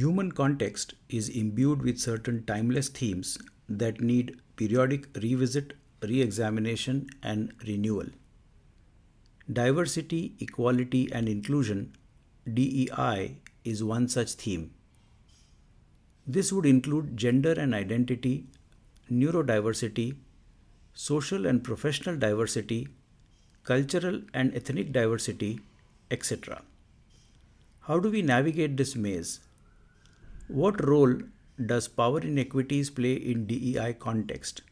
human context is imbued with certain timeless themes that need periodic revisit, re-examination, and renewal. Diversity, equality, and inclusion (DEI) is one such theme. This would include gender and identity, neurodiversity, social and professional diversity, cultural and ethnic diversity, etc. How do we navigate this maze? What role does power inequities play in DEI context?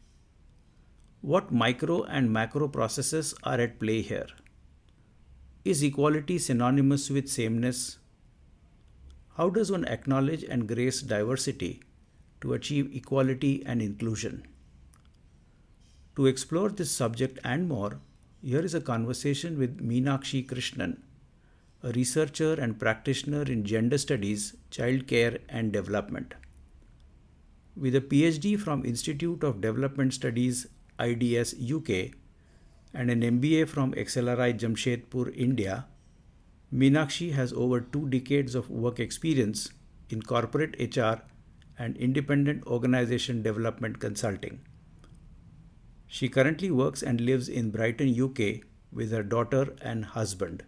What micro and macro processes are at play here? Is equality synonymous with sameness? How does one acknowledge and grace diversity to achieve equality and inclusion? To explore this subject and more, here is a conversation with Meenakshi Krishnan, a researcher and practitioner in gender studies, childcare, and development. With a PhD from Institute of Development Studies, IDS, UK, and an MBA from XLRI, Jamshedpur, India, Meenakshi has over 2 decades of work experience in corporate HR and independent organization development consulting. She currently works and lives in Brighton, UK, with her daughter and husband.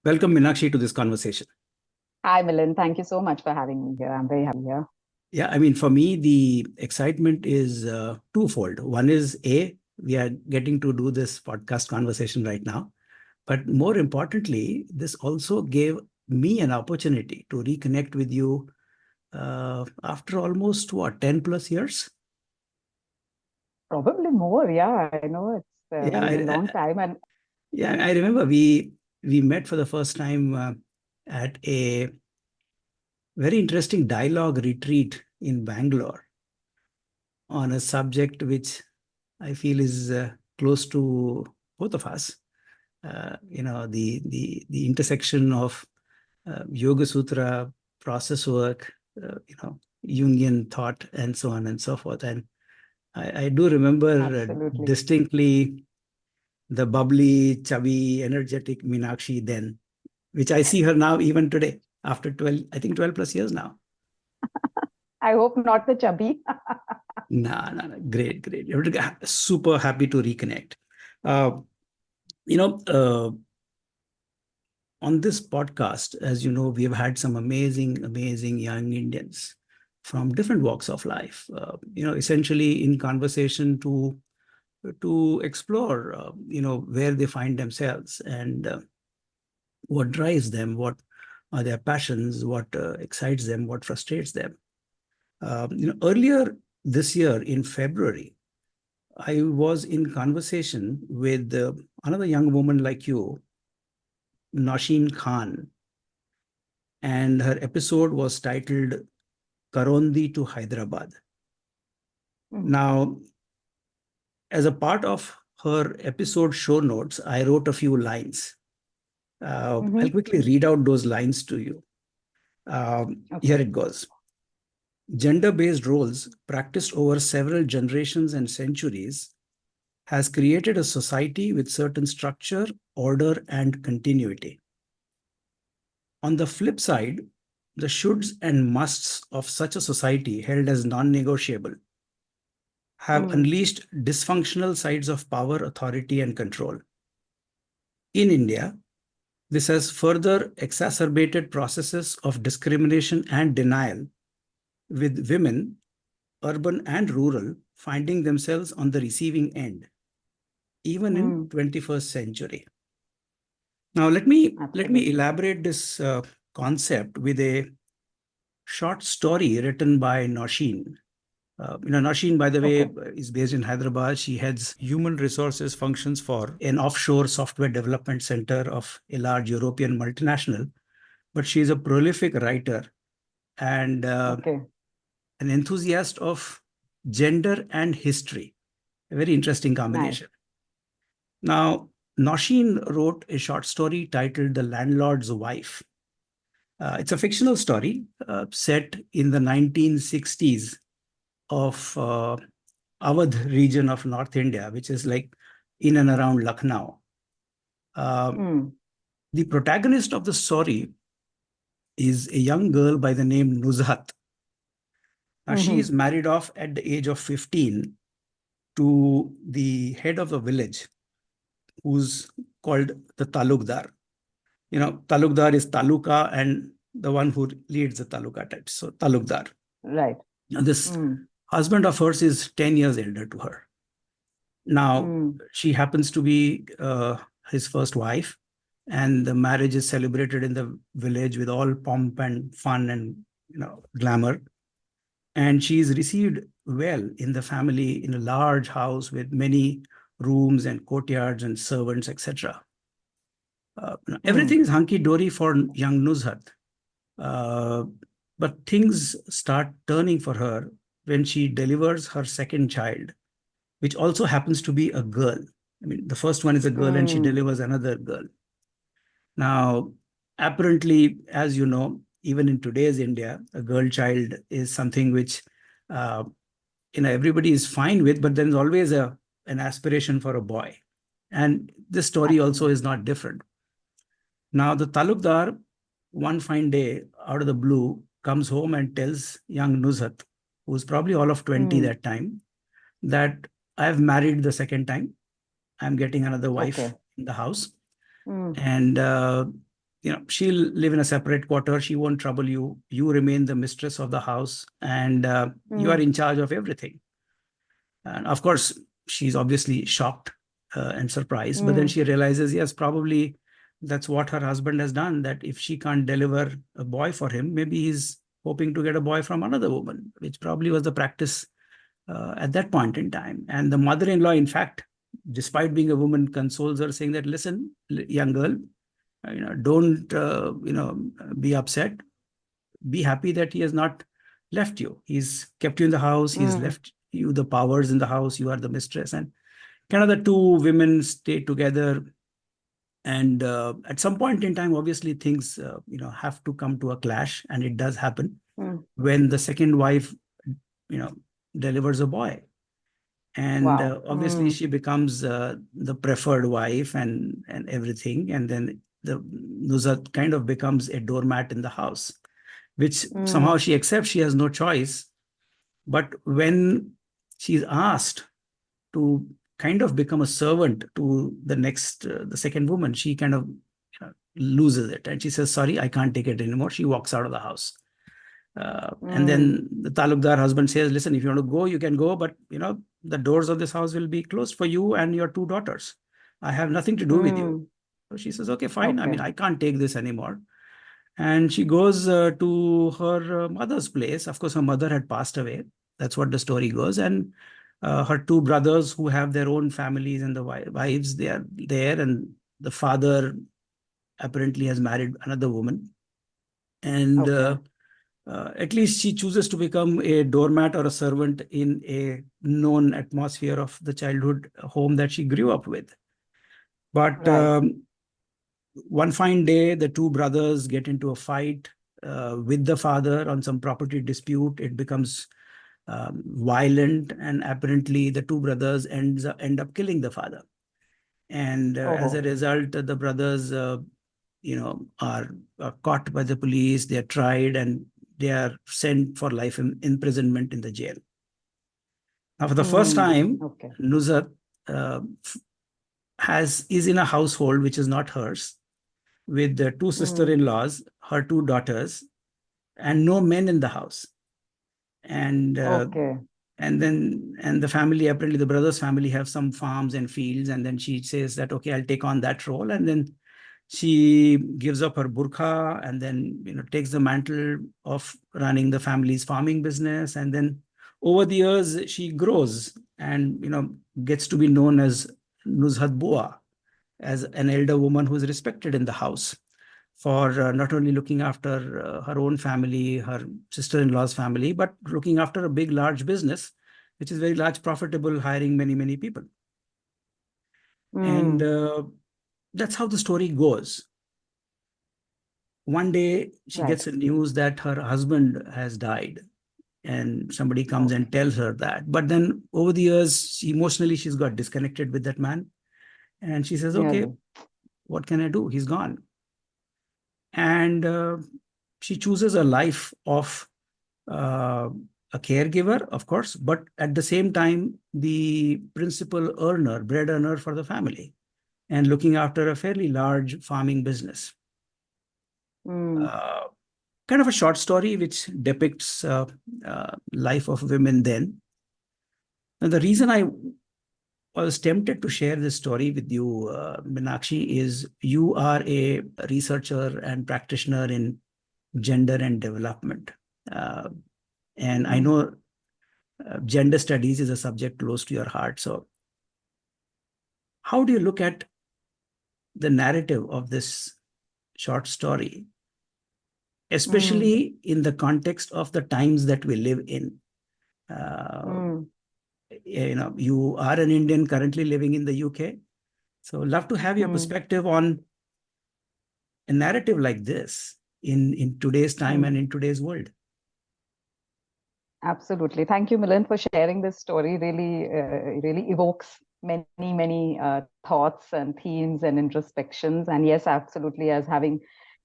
Welcome, Meenakshi, to this conversation. Hi, Milind. Thank you so much for having me here. I'm very happy here. Yeah, I mean, for me, the excitement is twofold. One is, we are getting to do this podcast conversation right now. But more importantly, this also gave me an opportunity to reconnect with you after almost, 10 plus years? Probably more. Yeah, I know it's been a long time. And yeah, I remember we met for the first time at a very interesting dialogue retreat in Bangalore on a subject which I feel is close to both of us. The intersection of Yoga Sutra, process work, Jungian thought, and so on and so forth. And I do remember distinctly the bubbly, chubby, energetic Meenakshi then, which I see her now even today after 12 plus years now. I hope not the chubby. No. Great. Super happy to reconnect. On this podcast, as you know, we have had some amazing young Indians from different walks of life, essentially in conversation to explore, where they find themselves and what drives them, what are their passions, what excites them, what frustrates them. Earlier this year in February, I was in conversation with another young woman like you, Nausheen Khan, and her episode was titled Karondi to Hyderabad. Now, as a part of her episode show notes, I wrote a few lines. I'll quickly read out those lines to you. Here it goes. Gender-based roles practiced over several generations and centuries has created a society with certain structure, order, and continuity. On the flip side, the shoulds and musts of such a society held as non-negotiable have unleashed dysfunctional sides of power, authority, and control. In India, this has further exacerbated processes of discrimination and denial, with women, urban and rural, finding themselves on the receiving end, even in 21st century. Now, let me elaborate this concept with a short story written by Nausheen. Nausheen, by the way, is based in Hyderabad. She heads human resources functions for an offshore software development center of a large European multinational. But she is a prolific writer and an enthusiast of gender and history. A very interesting combination. Nice. Now, Nausheen wrote a short story titled The Landlord's Wife. It's a fictional story set in the 1960s of Awadh region of North India, which is like in and around Lucknow. The protagonist of the story is a young girl by the name Nuzhat. Now, she is married off at the age of 15 to the head of the village, who's called the Talukdar. Talukdar is Taluka and the one who leads the Taluka types. So Talukdar. Right. Now, this husband of hers is 10 years elder to her. Now, she happens to be his first wife, and the marriage is celebrated in the village with all pomp and fun and glamour. And she is received well in the family in a large house with many rooms and courtyards and servants, etc. Everything is hunky-dory for young Nuzhat. But things start turning for her when she delivers her second child, which also happens to be a girl. I mean, the first one is a girl and she delivers another girl. Now, apparently, as you know, even in today's India, a girl child is something which everybody is fine with, but there's always an aspiration for a boy. And this story also is not different. Now, the Talukdar, one fine day, out of the blue, comes home and tells young Nuzhat, who's probably all of 20 that time, that I've married the second time. I'm getting another wife in the house. And, she'll live in a separate quarter. She won't trouble you. You remain the mistress of the house, and you are in charge of everything. And of course, she's obviously shocked and surprised. But then she realizes, yes, probably that's what her husband has done, that if she can't deliver a boy for him, maybe he's hoping to get a boy from another woman, which probably was the practice at that point in time. And the mother-in-law, in fact, despite being a woman, consoles her, saying that, listen, young girl, don't be upset. Be happy that he has not left you. He's kept you in the house. He's left you the powers in the house. You are the mistress. And kind of the two women stay together. And at some point in time, obviously, things have to come to a clash, and it does happen when the second wife delivers a boy. And obviously, she becomes the preferred wife and everything. And then the Nuzhat kind of becomes a doormat in the house, which somehow she accepts. She has no choice. But when she's asked to kind of become a servant to the second woman, she kind of loses it. And she says, sorry, I can't take it anymore. She walks out of the house. And then the Talukdar husband says, listen, if you want to go, you can go. But, the doors of this house will be closed for you and your two daughters. I have nothing to do with you. So she says, okay, fine. I mean, I can't take this anymore. And she goes to her mother's place. Of course, her mother had passed away. That's what the story goes. And her two brothers, who have their own families and the wives, they are there. And the father apparently has married another woman. And at least she chooses to become a doormat or a servant in a known atmosphere of the childhood home that she grew up with. But one fine day, the two brothers get into a fight with the father on some property dispute. It becomes violent, and apparently the two brothers end up killing the father. And as a result, the brothers, are caught by the police. They are tried, and they are sent for life imprisonment in the jail. Now, for the first time, Nuzhat is in a household which is not hers, with the two sister-in-laws, her two daughters, and no men in the house. And the family, apparently the brother's family, have some farms and fields. And then she says that, okay, I'll take on that role. And then she gives up her burqa and then, takes the mantle of running the family's farming business. And then over the years, she grows and, gets to be known as Nuzhat Bua, as an elder woman who is respected in the house for not only looking after her own family, her sister-in-law's family, but looking after a big, large business, which is very large, profitable, hiring many, many people. And that's how the story goes. one day she Right. gets a news that her husband has died, and somebody comes and tells her that. But then over the years, emotionally, she's got disconnected with that man. And she says, okay, Really. what can I do? He's gone. And she chooses a life of uh, a caregiver, of course, but at the same time, the principal earner, bread earner for the family, and looking after a fairly large farming business. Uh, kind of a short story which depicts life of women then. And the reason I was tempted to share this story with you, Meenakshi, is you are a researcher and practitioner in gender and development. Uh, and I know gender studies is a subject close to your heart. So how do you look at the narrative of this short story, especially in the context of the times that we live in? You are an Indian currently living in the UK. So love to have your perspective on a narrative like this in today's time and in today's world. Absolutely. Thank you, Milind, for sharing this story. Really evokes many thoughts and themes and introspections. And yes, absolutely, as having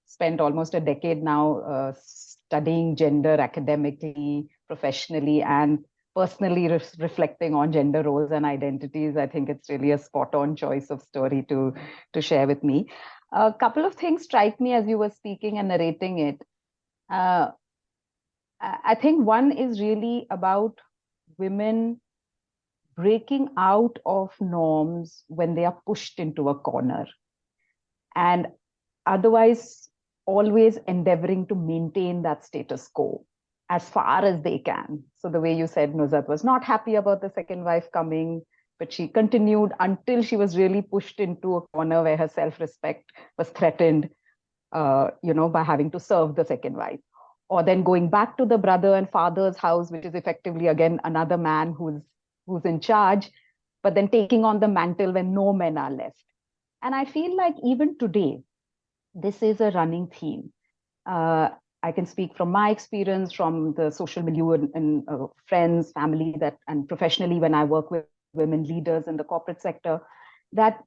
spent almost a decade now studying gender academically, professionally, and personally reflecting on gender roles and identities, I think it's really a spot-on choice of story to share with me. A couple of things strike me as you were speaking and narrating it. I think one is really about women breaking out of norms when they are pushed into a corner, and otherwise always endeavoring to maintain that status quo as far as they can. So the way you said, Nuzhat was not happy about the second wife coming, but she continued until she was really pushed into a corner where her self-respect was threatened, by having to serve the second wife. Or then going back to the brother and father's house, which is effectively, again, another man who's in charge, but then taking on the mantle when no men are left. And I feel like even today, this is a running theme. I can speak from my experience, from the social milieu and friends, family, and professionally when I work with women leaders in the corporate sector, that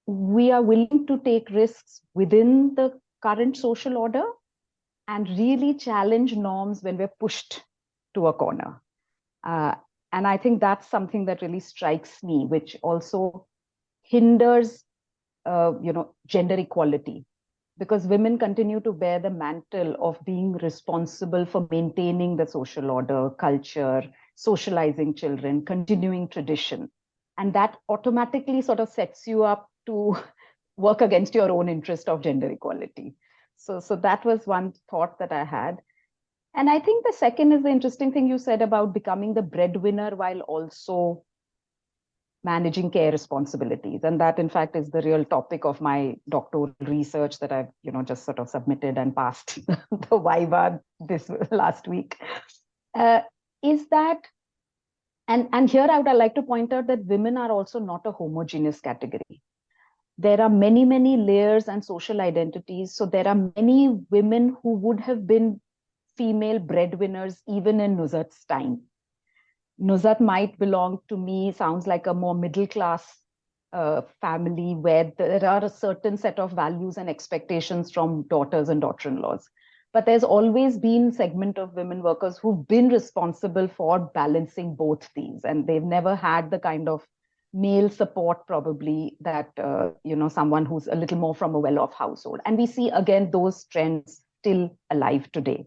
we are willing to take risks within the current social order and really challenge norms when we're pushed to a corner. And I think that's something that really strikes me, which also hinders, gender equality, because women continue to bear the mantle of being responsible for maintaining the social order, culture, socializing children, continuing tradition. And that automatically sort of sets you up to work against your own interest of gender equality. So that was one thought that I had. And I think the second is the interesting thing you said about becoming the breadwinner while also managing care responsibilities. And that, in fact, is the real topic of my doctoral research that I've, just sort of submitted and passed the Viva this last week. Is that, and here I would like to point out that women are also not a homogeneous category. There are many layers and social identities. So there are many women who would have been female breadwinners even in Nuzhat's time. Nuzhat might belong to me, sounds like a more middle class family where there are a certain set of values and expectations from daughters and daughter-in-laws. But there's always been a segment of women workers who've been responsible for balancing both these, and they've never had the kind of male support probably that someone who's a little more from a well-off household. And we see again those trends still alive today,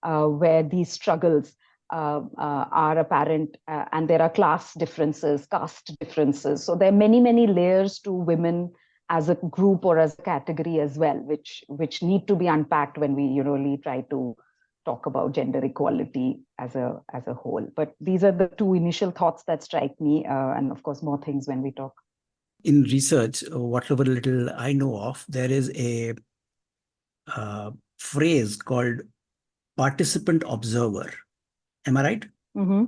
where these struggles are apparent, and there are class differences, caste differences. So there are many layers to women as a group or as a category as well, which need to be unpacked when we really try to talk about gender equality as a whole. But these are the two initial thoughts that strike me, and of course more things when we talk. In research, whatever little I know of, there is a phrase called participant observer. Am I right? Mm-hmm.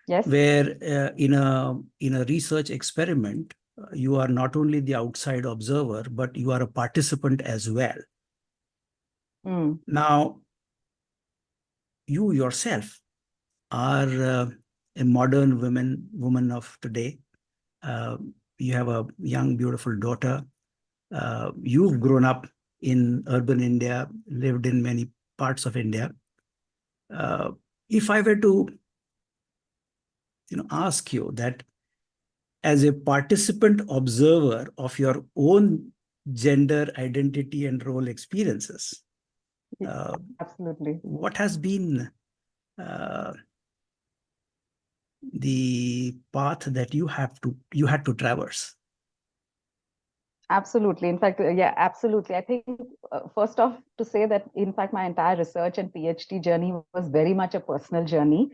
Yes. Where in a research experiment, you are not only the outside observer, but you are a participant as well. Now, you yourself are a modern woman of today. You have a young, beautiful daughter. You've grown up in urban India, lived in many parts of India. If I were to, ask you that as a participant observer of your own gender identity and role experiences, absolutely, what has been the path that you had to traverse? Absolutely. In fact, yeah, absolutely. I think first off to say that, in fact, my entire research and PhD journey was very much a personal journey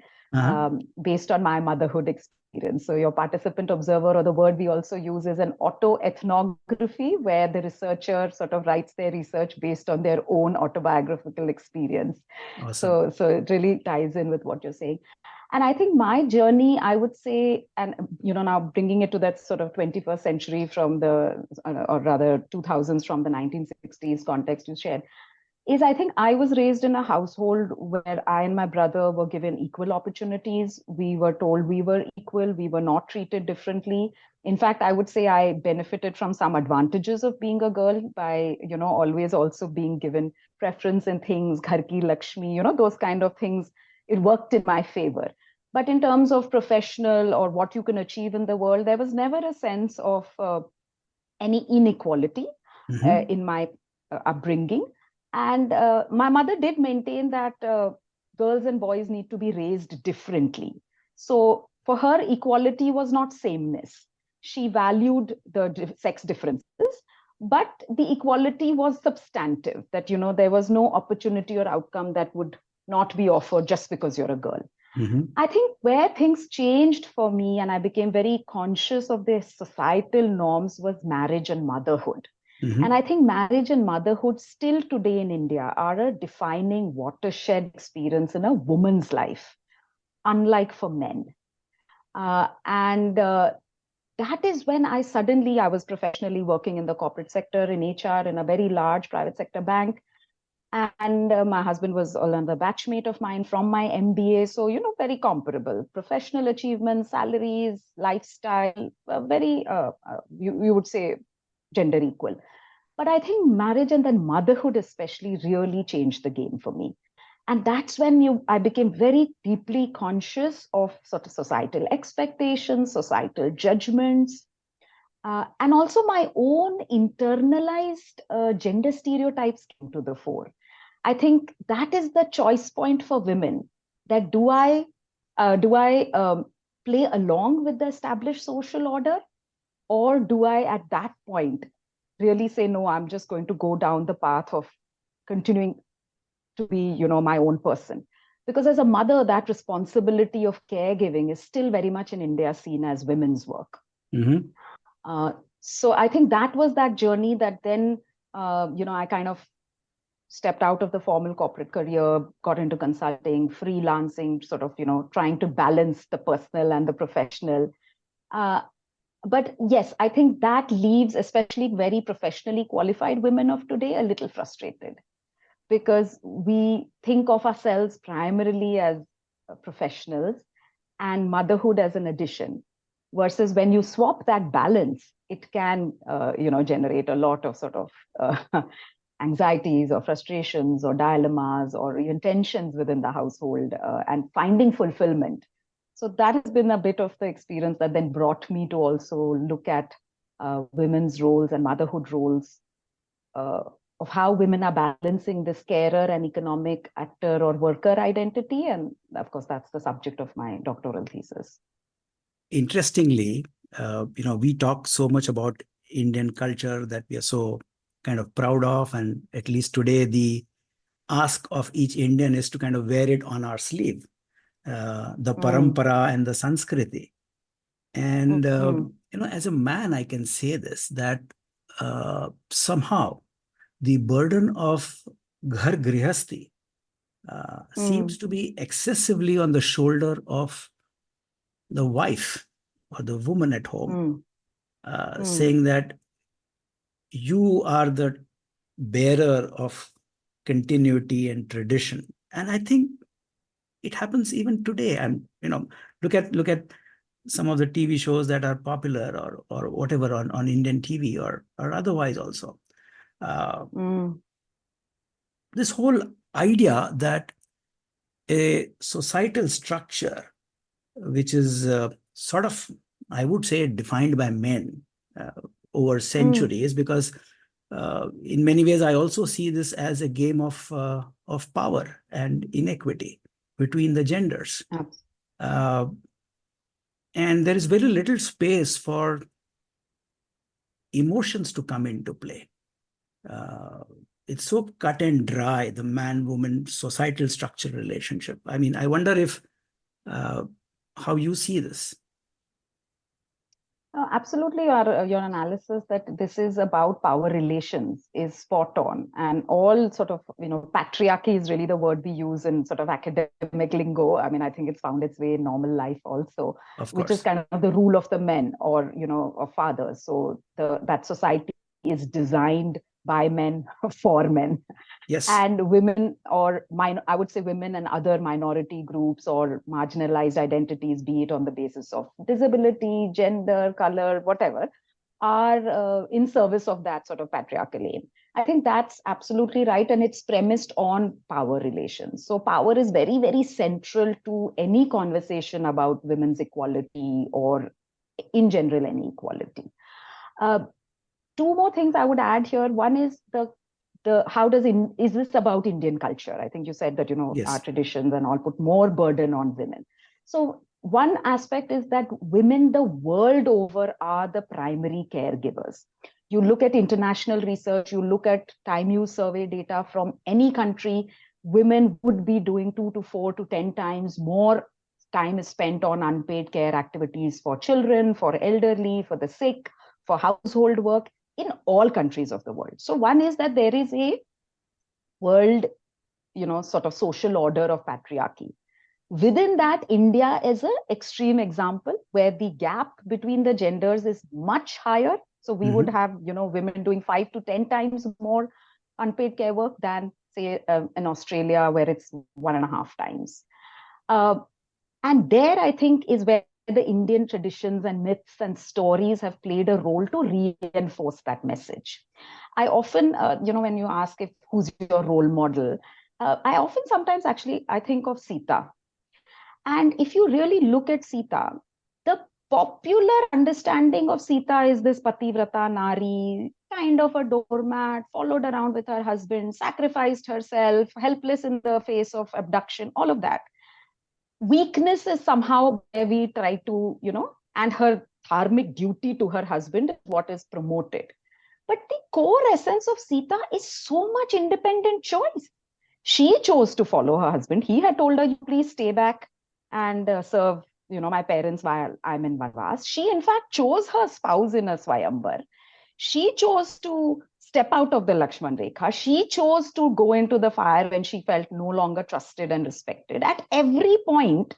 based on my motherhood experience. So your participant observer, or the word we also use, is an autoethnography, where the researcher sort of writes their research based on their own autobiographical experience. Awesome. So it really ties in with what you're saying. And I think my journey, I would say, and now bringing it to that sort of 21st century from the, or rather 2000s from the 1960s context you shared, is I think I was raised in a household where I and my brother were given equal opportunities. We were told we were equal. We were not treated differently. In fact, I would say I benefited from some advantages of being a girl by, always also being given preference in things, ghar ki Lakshmi, those kind of things. It worked in my favor. But in terms of professional or what you can achieve in the world, there was never a sense of any inequality in my upbringing. And my mother did maintain that girls and boys need to be raised differently. So for her, equality was not sameness. She valued the sex differences, but the equality was substantive, that, there was no opportunity or outcome that would not be offered just because you're a girl. I think where things changed for me and I became very conscious of the societal norms was marriage and motherhood. And I think marriage and motherhood still today in India are a defining watershed experience in a woman's life, unlike for men. That is when I was professionally working in the corporate sector in HR in a very large private sector bank. And my husband was another batchmate of mine from my MBA. So, very comparable. Professional achievements, salaries, lifestyle, very, you would say, gender equal. But I think marriage and then motherhood especially really changed the game for me. And that's when I became very deeply conscious of sort of societal expectations, societal judgments, and also my own internalized gender stereotypes came to the fore. I think that is the choice point for women. That do I play along with the established social order, or do I at that point really say, no, I'm just going to go down the path of continuing to be, my own person? Because as a mother, that responsibility of caregiving is still very much in India seen as women's work. So I think that was that journey that then, I kind of stepped out of the formal corporate career, got into consulting, freelancing, sort of, trying to balance the personal and the professional. But yes, I think that leaves especially very professionally qualified women of today a little frustrated, because we think of ourselves primarily as professionals and motherhood as an addition. Versus when you swap that balance, it can, generate a lot of sort of anxieties or frustrations or dilemmas or even tensions within the household and finding fulfillment. So that has been a bit of the experience that then brought me to also look at women's roles and motherhood roles, of how women are balancing this carer and economic actor or worker identity. And of course, that's the subject of my doctoral thesis. Interestingly, we talk so much about Indian culture that we are so kind of proud of, and at least today the ask of each Indian is to kind of wear it on our sleeve, the parampara and the Sanskriti. And as a man, I can say this, that somehow the burden of ghar grihasti seems to be excessively on the shoulder of the wife or the woman at home, saying that you are the bearer of continuity and tradition. And I think it happens even today. And look at some of the TV shows that are popular or whatever on Indian TV or otherwise also. This whole idea that a societal structure, which is sort of, I would say, defined by men over centuries, because in many ways, I also see this as a game of power and inequity between the genders. And there is very little space for emotions to come into play. It's so cut and dry, the man-woman societal structure relationship. I mean, I wonder if how you see this. Absolutely, your analysis that this is about power relations is spot on, and all sort of patriarchy is really the word we use in sort of academic lingo. I mean, I think it's found its way in normal life also, which is kind of the rule of the men or of fathers. So that society is designed by men for men. Yes. And women, or I would say women and other minority groups or marginalized identities, be it on the basis of disability, gender, color, whatever, are in service of that sort of patriarchal aim. I think that's absolutely right. And it's premised on power relations. So power is very, very central to any conversation about women's equality or in general, any equality. Two more things I would add here. One is is this about Indian culture? I think you said that, yes, our traditions and all put more burden on women. So one aspect is that women the world over are the primary caregivers. You look at international research, you look at time use survey data from any country, women would be doing 2 to 4 to 10 times more time is spent on unpaid care activities for children, for elderly, for the sick, for household work in all countries of the world. So one is that there is a world, sort of social order of patriarchy. Within that, India is an extreme example where the gap between the genders is much higher. So we would have, women doing 5 to 10 times more unpaid care work than, say, in Australia, where it's 1.5 times. And there, I think, is where the Indian traditions and myths and stories have played a role to reinforce that message. I often, when you ask who's your role model, I often sometimes actually, I think of Sita. And if you really look at Sita, the popular understanding of Sita is this Pativrata Nari, kind of a doormat, followed around with her husband, sacrificed herself, helpless in the face of abduction, all of that. Weakness is somehow where we try to, and her dharmic duty to her husband is what is promoted. But the core essence of Sita is so much independent choice. She chose to follow her husband. He had told her, you please stay back and serve, my parents while I'm in Vanvas. She, in fact, chose her spouse in a Swayamvar. She chose to step out of the Lakshman Rekha. She chose to go into the fire when she felt no longer trusted and respected. At every point,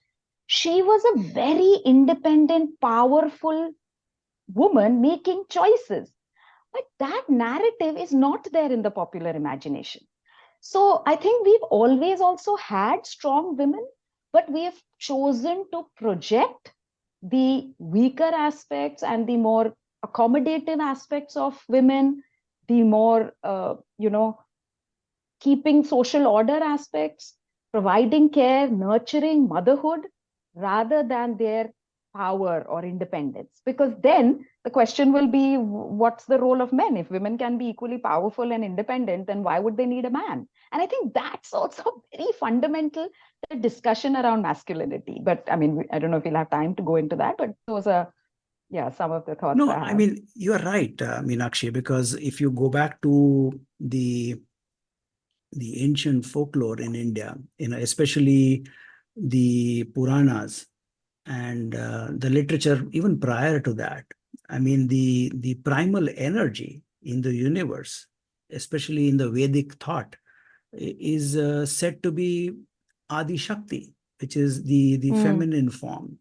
she was a very independent, powerful woman making choices. But that narrative is not there in the popular imagination. So I think we've always also had strong women, but we have chosen to project the weaker aspects and the more accommodative aspects of women, the more, keeping social order aspects, providing care, nurturing motherhood, rather than their power or independence. Because then the question will be, what's the role of men? If women can be equally powerful and independent, then why would they need a man? And I think that's also very fundamental discussion around masculinity. But I mean, I don't know if we'll have time to go into that, but those are, some of the thoughts. No, I mean, you're right, Meenakshi, because if you go back to the ancient folklore in India, especially the Puranas and the literature even prior to that, I mean, the primal energy in the universe, especially in the Vedic thought, is said to be Adi Shakti, which is the feminine form.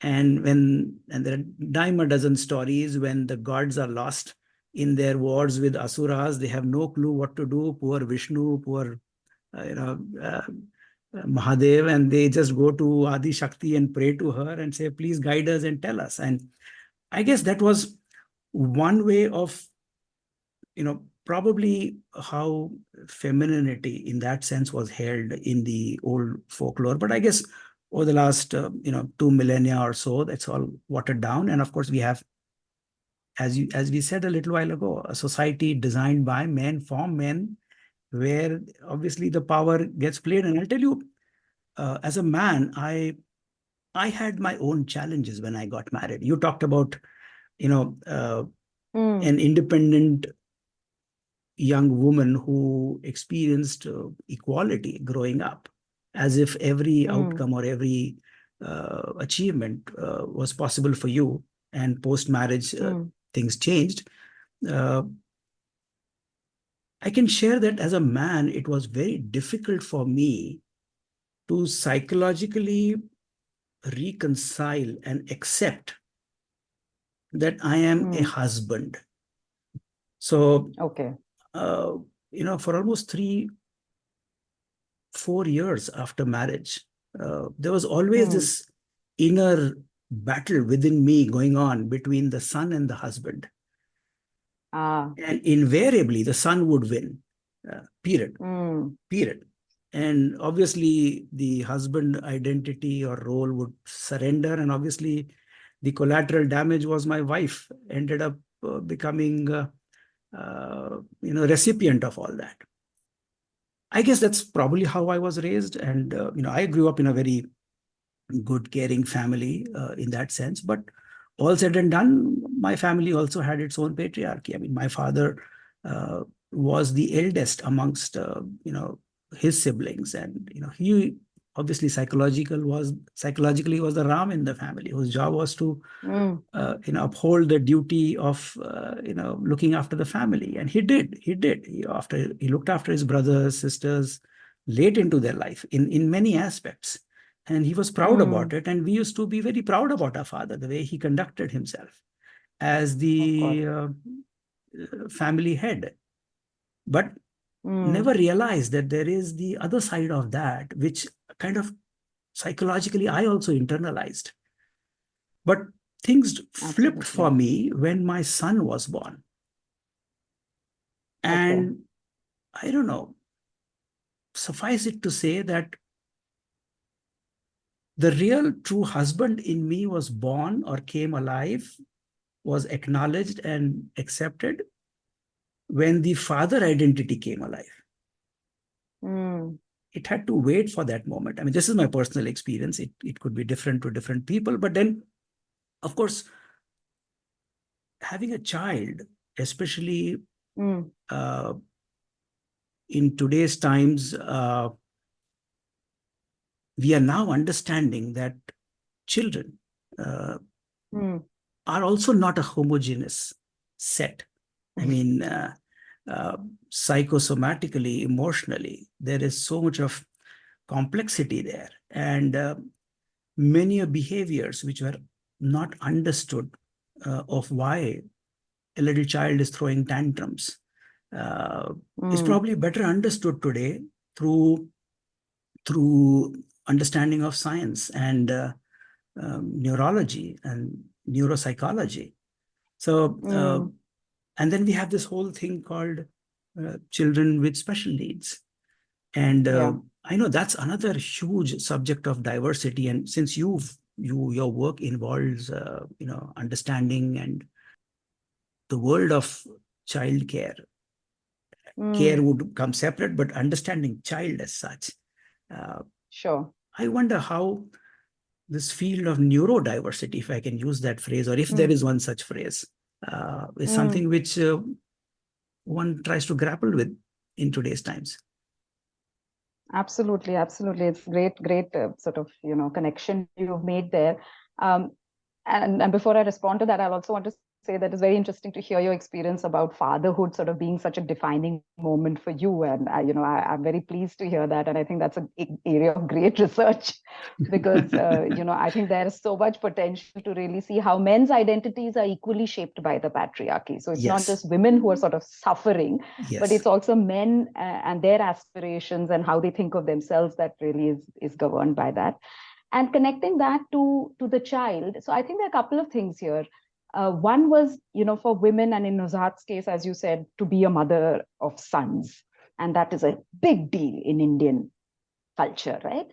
And there are dime a dozen stories when the gods are lost in their wars with asuras. They have no clue what to do. Poor Vishnu, poor Mahadev, and they just go to Adi Shakti and pray to her and say, please guide us and tell us. And I guess that was one way of, probably how femininity in that sense was held in the old folklore. But I guess over the last, 2 millennia or so, that's all watered down. And of course, we have, as we said a little while ago, a society designed by men for men, where obviously the power gets played. And I'll tell you, as a man, I had my own challenges when I got married. You talked about, an independent young woman who experienced equality growing up, as if every outcome or every achievement was possible for you, and post-marriage things changed. I can share that as a man, it was very difficult for me to psychologically reconcile and accept that I am a husband. So, for almost 3-4 years after marriage, there was always this inner battle within me going on between the son and the husband. And invariably, the son would win, period. And obviously, the husband identity or role would surrender. And obviously, the collateral damage was my wife ended up becoming recipient of all that. I guess that's probably how I was raised. And, I grew up in a very good, caring family in that sense. But all said and done, my family also had its own patriarchy. I mean, my father was the eldest amongst, his siblings. And, he obviously psychologically was the Ram in the family, whose job was to uphold the duty of looking after the family. And he did. He looked after his brothers, sisters late into their life in many aspects, and he was proud about it. And we used to be very proud about our father, the way he conducted himself as the family head, but never realized that there is the other side of that, which kind of psychologically I also internalized. But things flipped for me when my son was born. And I don't know, suffice it to say that the real true husband in me was born or came alive, was acknowledged and accepted when the father identity came alive. It had to wait for that moment. I mean, this is my personal experience. It could be different to different people. But then, of course, having a child, especially in today's times, we are now understanding that children are also not a homogeneous set. I mean, psychosomatically, emotionally, there is so much of complexity there, and many behaviors which were not understood of why a little child is throwing tantrums is probably better understood today through understanding of science and neurology and neuropsychology. So, and then we have this whole thing called children with special needs. And I know that's another huge subject of diversity. And since your work involves, understanding and the world of childcare, care would come separate, but understanding child as such. Sure. I wonder how this field of neurodiversity, if I can use that phrase, or if there is one such phrase, is something which one tries to grapple with in today's times. Absolutely. It's great sort of, connection you've made there. And before I respond to that, I'll also want to say that it's very interesting to hear your experience about fatherhood sort of being such a defining moment for you. And I'm very pleased to hear that. And I think that's an area of great research because I think there is so much potential to really see how men's identities are equally shaped by the patriarchy. So it's not just women who are sort of suffering, but it's also men and their aspirations and how they think of themselves that really is governed by that. And connecting that to the child. So I think there are a couple of things here. One was, for women, and in Nuzhat's case, as you said, to be a mother of sons. And that is a big deal in Indian culture, right?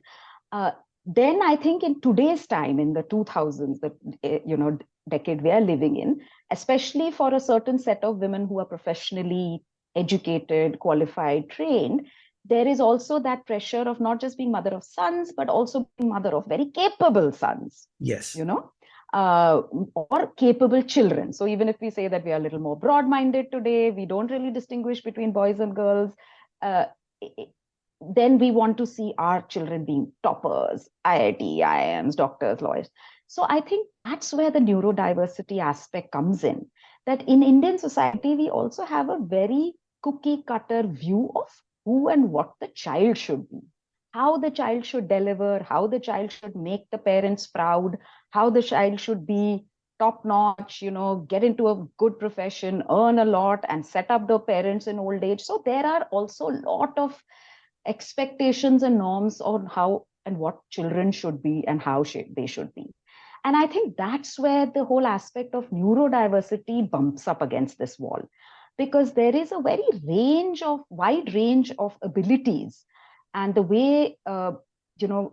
Then I think in today's time, in the 2000s, the decade we are living in, especially for a certain set of women who are professionally educated, qualified, trained, there is also that pressure of not just being mother of sons, but also being mother of very capable sons. Yes. Or capable children. So even if we say that we are a little more broad-minded today, we don't really distinguish between boys and girls, then we want to see our children being toppers, IIT, IIMs, doctors, lawyers. So I think that's where the neurodiversity aspect comes in. That in Indian society, we also have a very cookie-cutter view of who and what the child should be, how the child should deliver, how the child should make the parents proud, how the child should be top-notch, get into a good profession, earn a lot, and set up the parents in old age. So there are also a lot of expectations and norms on how and what children should be and how they should be. And I think that's where the whole aspect of neurodiversity bumps up against this wall, because there is a very wide range of abilities. And the way,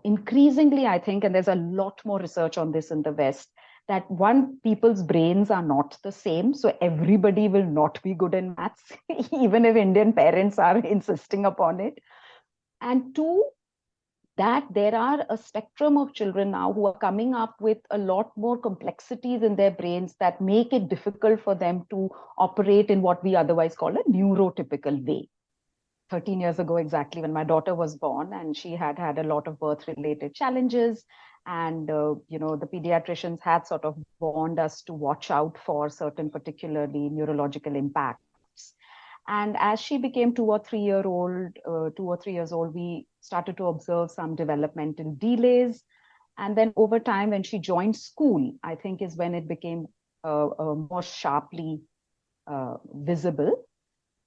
increasingly, I think, and there's a lot more research on this in the West, that people's brains are not the same. So everybody will not be good in maths, even if Indian parents are insisting upon it. And two, that there are a spectrum of children now who are coming up with a lot more complexities in their brains that make it difficult for them to operate in what we otherwise call a neurotypical way. 13 years ago, exactly, when my daughter was born, and she had a lot of birth-related challenges. And, the pediatricians had sort of warned us to watch out for certain particularly neurological impacts. And as she became 2 or 3 years old, we started to observe some developmental delays. And then over time, when she joined school, I think is when it became more sharply visible.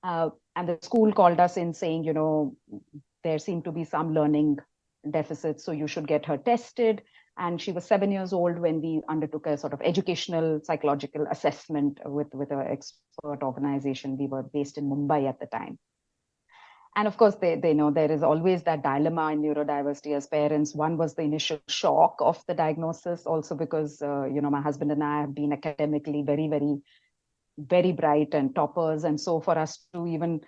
And the school called us in saying, there seemed to be some learning deficits, so you should get her tested. And she was 7 years old when we undertook a sort of educational psychological assessment with an expert organization. We were based in Mumbai at the time. And of course, they know there is always that dilemma in neurodiversity as parents. One was the initial shock of the diagnosis, also because, my husband and I have been academically very, very, very bright and toppers. And so for us to even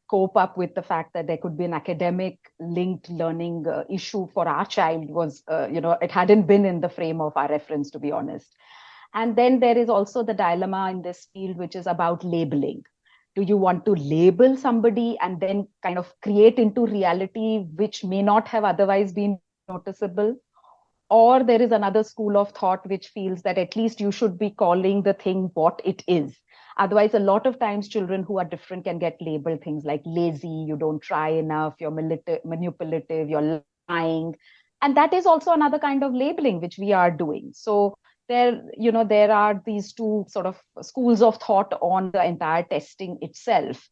cope up with the fact that there could be an academic linked learning issue for our child was, it hadn't been in the frame of our reference, to be honest. And then there is also the dilemma in this field, which is about labeling. Do you want to label somebody and then kind of create into reality, which may not have otherwise been noticeable? Or there is another school of thought which feels that at least you should be calling the thing what it is. Otherwise, a lot of times children who are different can get labeled things like lazy, you don't try enough, you're manipulative, you're lying. And that is also another kind of labeling which we are doing. So there are these two sort of schools of thought on the entire testing itself.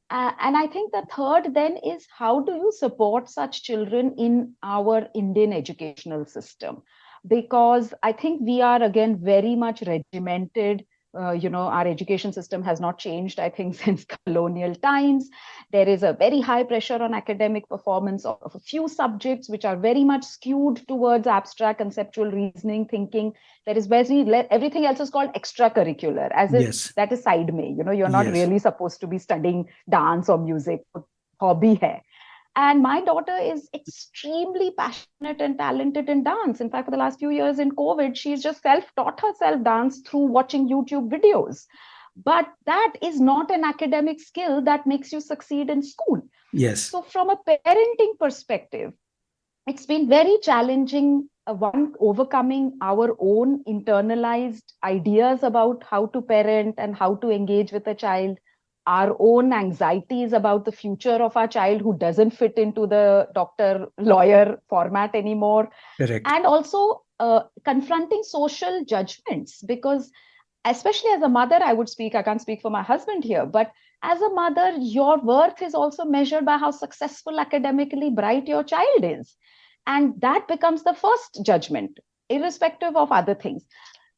And I think the third then is, how do you support such children in our Indian educational system? Because I think we are, again, very much regimented. Our education system has not changed, I think, since colonial times. There is a very high pressure on academic performance of a few subjects, which are very much skewed towards abstract conceptual reasoning, thinking. There is everything else is called extracurricular, as if that is side mein. You're not really supposed to be studying dance or music. Hobby hai. And my daughter is extremely passionate and talented in dance. In fact, for the last few years in COVID, she's just self-taught herself dance through watching YouTube videos. But that is not an academic skill that makes you succeed in school. Yes. So from a parenting perspective, it's been very challenging, one, overcoming our own internalized ideas about how to parent and how to engage with a child, our own anxieties about the future of our child who doesn't fit into the doctor lawyer format anymore, Correct. and also confronting social judgments, because especially as a mother, I would speak, I can't speak for my husband here, but as a mother, your worth is also measured by how successful, academically bright your child is. And that becomes the first judgment, irrespective of other things.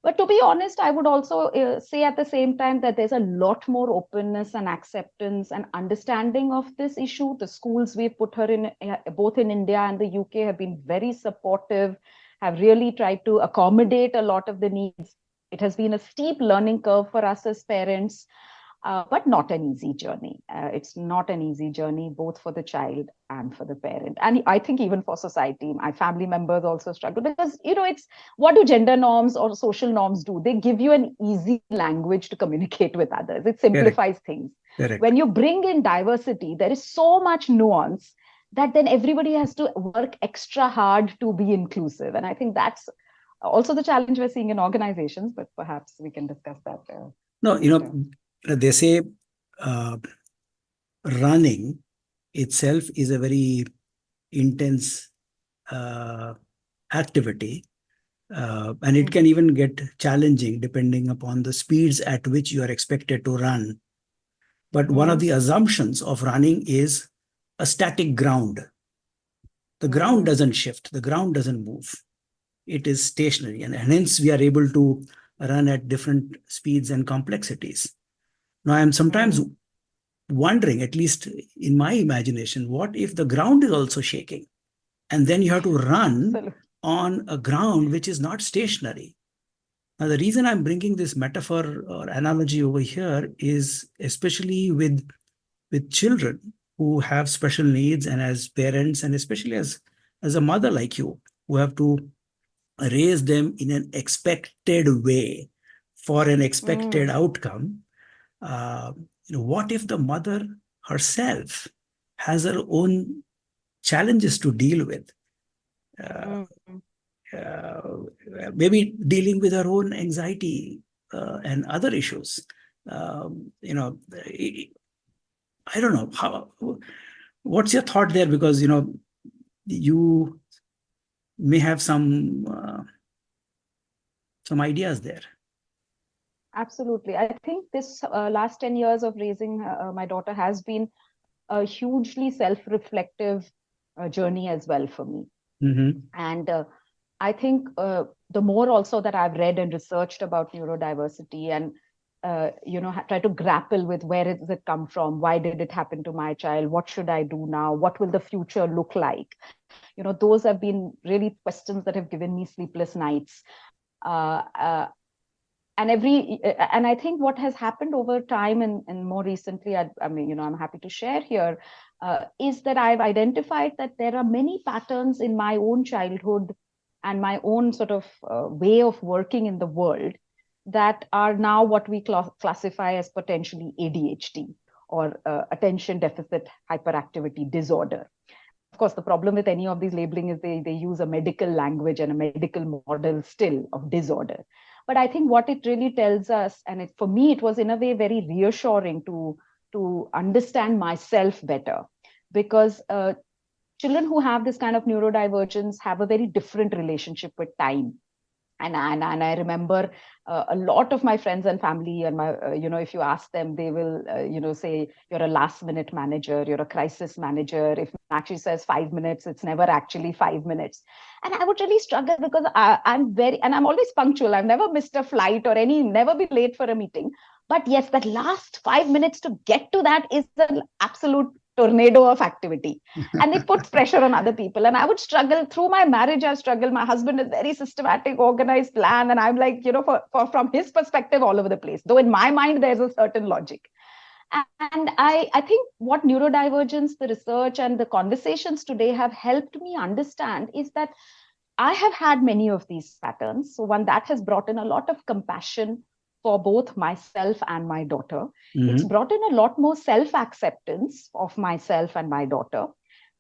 But to be honest, I would also say at the same time that there's a lot more openness and acceptance and understanding of this issue. The schools we've put her in, both in India and the UK, have been very supportive, have really tried to accommodate a lot of the needs. It has been a steep learning curve for us as parents, but not an easy journey. It's not an easy journey, both for the child and for the parent. And I think even for society, my family members also struggle because, it's what do gender norms or social norms do? They give you an easy language to communicate with others. It Correct. simplifies things. Correct. When you bring in diversity, there is so much nuance that then everybody has to work extra hard to be inclusive. And I think that's also the challenge we're seeing in organizations, but perhaps we can discuss that. No, they say running itself is a very intense activity, and it can even get challenging depending upon the speeds at which you are expected to run. But one of the assumptions of running is a static ground. The ground doesn't shift, the ground doesn't move. It is stationary, and hence we are able to run at different speeds and complexities. Now, I'm sometimes wondering, at least in my imagination, what if the ground is also shaking? And then you have to run on a ground which is not stationary. Now, the reason I'm bringing this metaphor or analogy over here is especially with children who have special needs, and as parents, and especially as a mother like you, who have to raise them in an expected way for an expected outcome. What if the mother herself has her own challenges to deal with? Maybe dealing with her own anxiety and other issues. I don't know what's your thought there, because you may have some ideas there. Absolutely. I think this last 10 years of raising my daughter has been a hugely self-reflective journey as well for me. And I think the more also that I've read and researched about neurodiversity and try to grapple with where does it come from, why did it happen to my child, what should I do now, what will the future look like, those have been really questions that have given me sleepless nights. And I think what has happened over time and more recently, I'm happy to share here, is that I've identified that there are many patterns in my own childhood and my own sort of way of working in the world that are now what we classify as potentially ADHD, or attention deficit hyperactivity disorder. Of course, the problem with any of these labeling is they use a medical language and a medical model still of disorder. But I think what it really tells us, and for me, it was in a way very reassuring to understand myself better, because children who have this kind of neurodivergence have a very different relationship with time. And I remember a lot of my friends and family, and my, if you ask them, they will, say, you're a last minute manager, you're a crisis manager. If Meenakshi says 5 minutes, it's never actually 5 minutes. And I would really struggle because I'm always punctual. I've never missed a flight or never been late for a meeting. But yes, that last 5 minutes to get to that is an absolute tornado of activity, and it puts pressure on other people. And I would struggle through my marriage. I've struggled. My husband is very systematic, organized, plan, and I'm like, from his perspective, all over the place. Though in my mind, there's a certain logic. And I think what neurodivergence, the research, and the conversations today have helped me understand is that I have had many of these patterns. So one, that has brought in a lot of compassion for both myself and my daughter. It's brought in a lot more self-acceptance of myself and my daughter.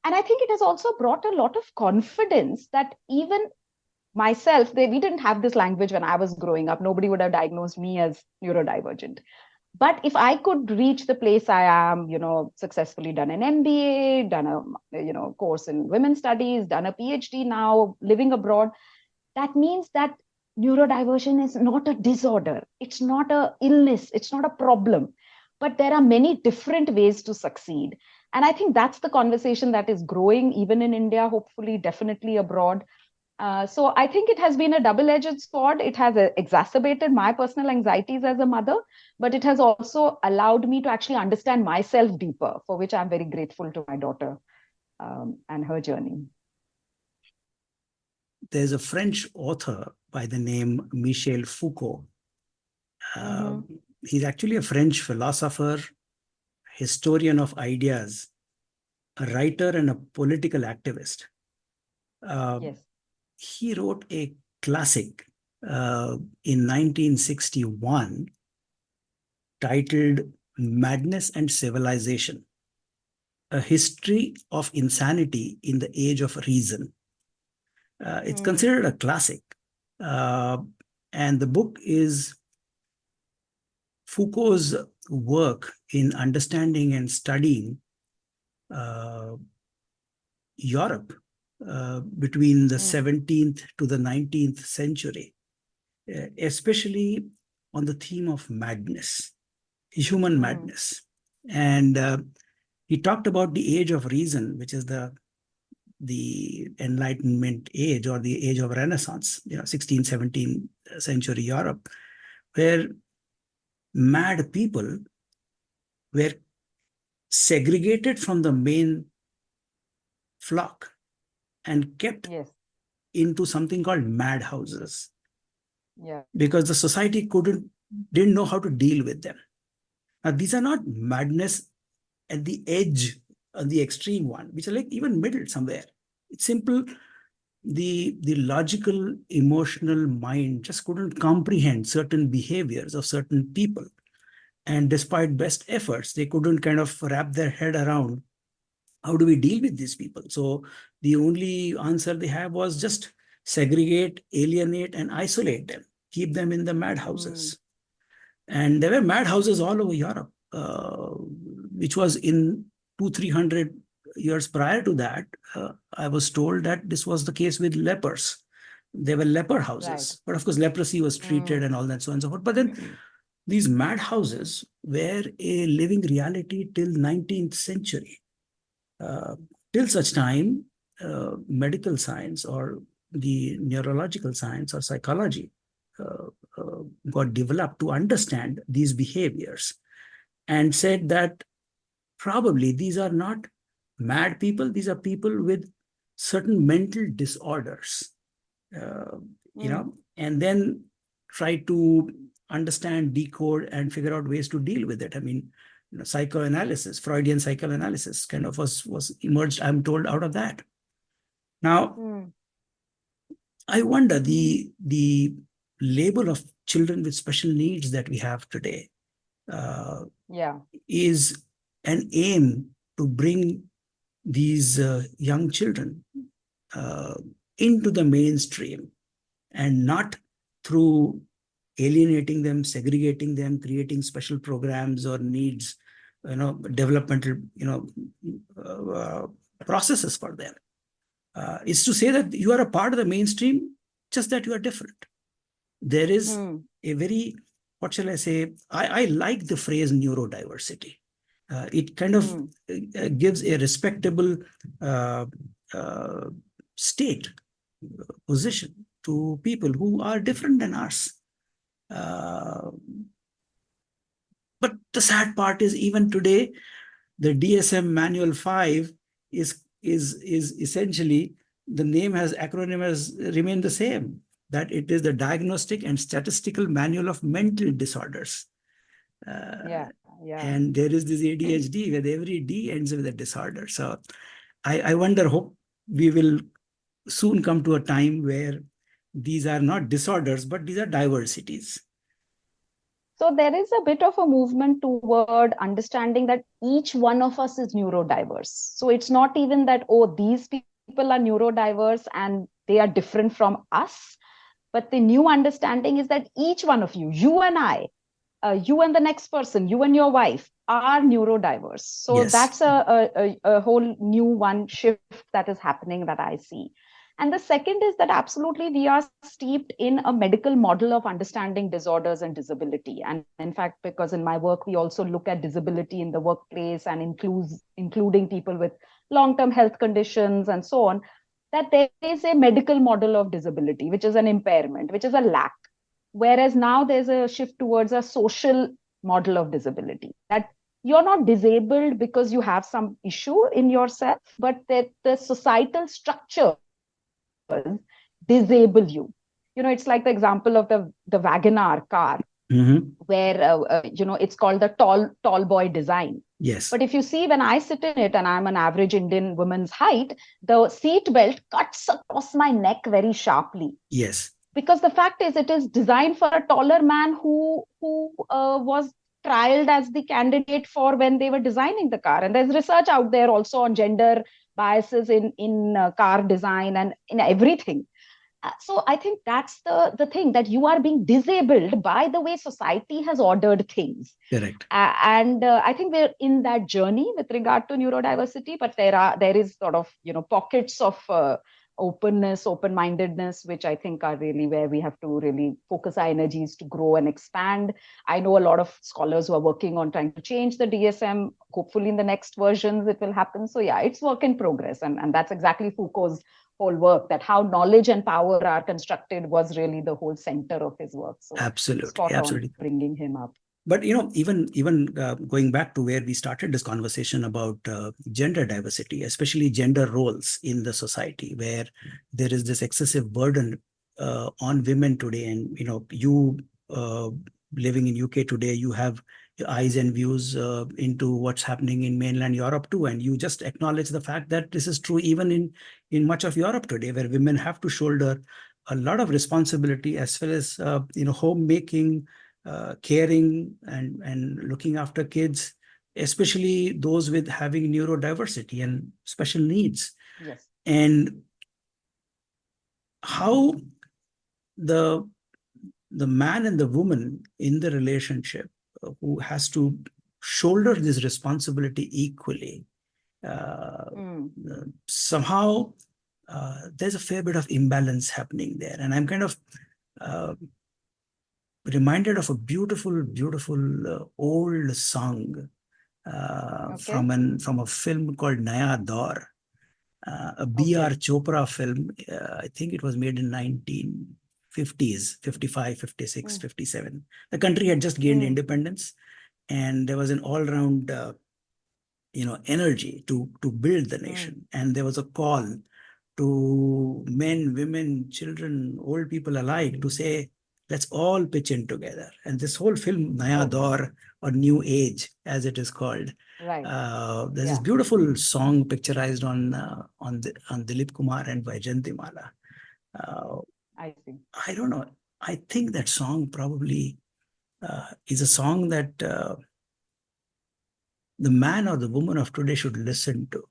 And I think it has also brought a lot of confidence that even myself, we didn't have this language when I was growing up. Nobody would have diagnosed me as neurodivergent. But if I could reach the place I am, successfully done an MBA, done a course in women's studies, done a PhD now, living abroad, that means that neurodiversion is not a disorder. It's not a illness. It's not a problem. But there are many different ways to succeed. And I think that's the conversation that is growing even in India, hopefully, definitely abroad. So I think it has been a double-edged sword. It has exacerbated my personal anxieties as a mother, but it has also allowed me to actually understand myself deeper, for which I'm very grateful to my daughter and her journey. There's a French author by the name Michel Foucault. He's actually a French philosopher, historian of ideas, a writer, and a political activist. Yes. He wrote a classic in 1961 titled Madness and Civilization, a history of insanity in the age of reason. It's considered a classic. And the book is Foucault's work in understanding and studying Europe between the 17th to the 19th century, especially on the theme of madness, human madness. And he talked about the age of reason, which is the Enlightenment age or the age of Renaissance, 16th, 17th century Europe, where mad people were segregated from the main flock and kept into something called madhouses. Because the society didn't know how to deal with them. Now, these are not madness at the edge, on the extreme one, which are like even middle somewhere. It's simple. The logical, emotional mind just couldn't comprehend certain behaviors of certain people. And despite best efforts, they couldn't kind of wrap their head around how do we deal with these people. So the only answer they have was just segregate, alienate, and isolate them, keep them in the madhouses. And there were madhouses all over Europe, which was in 200-300 years prior to that. I was told that this was the case with lepers. There were leper houses, but of course leprosy was treated and all that, so on and so forth. But then these madhouses were a living reality till 19th century. Till such time, medical science or the neurological science or psychology got developed to understand these behaviors and said that probably these are not mad people, these are people with certain mental disorders, and then try to understand, decode, and figure out ways to deal with it. I mean, psychoanalysis, Freudian psychoanalysis kind of was emerged, I'm told, out of that. Now, I wonder the label of children with special needs that we have today is an aim to bring these young children into the mainstream, and not through alienating them, segregating them, creating special programs or needs, developmental, processes for them. Is to say that you are a part of the mainstream, just that you are different. There is a very, what shall I say, I like the phrase neurodiversity. It kind of gives a respectable state position to people who are different than us. But the sad part is, even today, the DSM Manual 5 is essentially, the name acronym has remained the same, that it is the Diagnostic and Statistical Manual of Mental Disorders. And there is this ADHD, where every D ends with a disorder. So I wonder, hope we will soon come to a time where these are not disorders, but these are diversities. So there is a bit of a movement toward understanding that each one of us is neurodiverse. So it's not even that, oh, these people are neurodiverse and they are different from us. But the new understanding is that each one of you, you and I, you and the next person, you and your wife are neurodiverse. So Yes. that's a whole new one shift that is happening that I see. And the second is that absolutely we are steeped in a medical model of understanding disorders and disability. And in fact, because in my work, we also look at disability in the workplace and including people with long-term health conditions and so on, that there is a medical model of disability, which is an impairment, which is a lack. Whereas now there's a shift towards a social model of disability, that you're not disabled because you have some issue in yourself, but that the societal structure disable you. You know, it's like the example of the Wagoner car, where it's called the tall boy design. Yes. But if you see, when I sit in it and I'm an average Indian woman's height, the seat belt cuts across my neck very sharply. Yes. Because the fact is, it is designed for a taller man who was trialed as the candidate for when they were designing the car. And there's research out there also on gender biases in car design and in everything. So I think that's the thing, that you are being disabled by the way society has ordered things. Correct. And I think we're in that journey with regard to neurodiversity, but there is sort of, pockets of openness, open-mindedness, which I think are really where we have to really focus our energies to grow and expand. I know a lot of scholars who are working on trying to change the DSM. Hopefully in the next versions it will happen. So yeah, it's work in progress. And that's exactly Foucault's whole work, that how knowledge and power are constructed was really the whole center of his work. So absolutely bringing him up. But even going back to where we started this conversation about gender diversity, especially gender roles in the society, where there is this excessive burden on women today, and you living in UK today, you have eyes and views into what's happening in mainland Europe too, and you just acknowledge the fact that this is true even in much of Europe today, where women have to shoulder a lot of responsibility as well as homemaking, caring and looking after kids, especially those with having neurodiversity and special needs. Yes. And how the man and the woman in the relationship who has to shoulder this responsibility equally, somehow there's a fair bit of imbalance happening there. And I'm kind of reminded of a beautiful old song from a film called Naya Daur, a B.R. Chopra film. I think it was made in 1950s, 55, 56, 57. The country had just gained independence, and there was an all-round energy to build the nation. And there was a call to men, women, children, old people alike to say, let's all pitch in together. And this whole film, Naya Daur, or New Age, as it is called, there's this beautiful song picturized on Dilip Kumar and by Jayantimala. I see. I don't know. I think that song probably is a song that the man or the woman of today should listen to.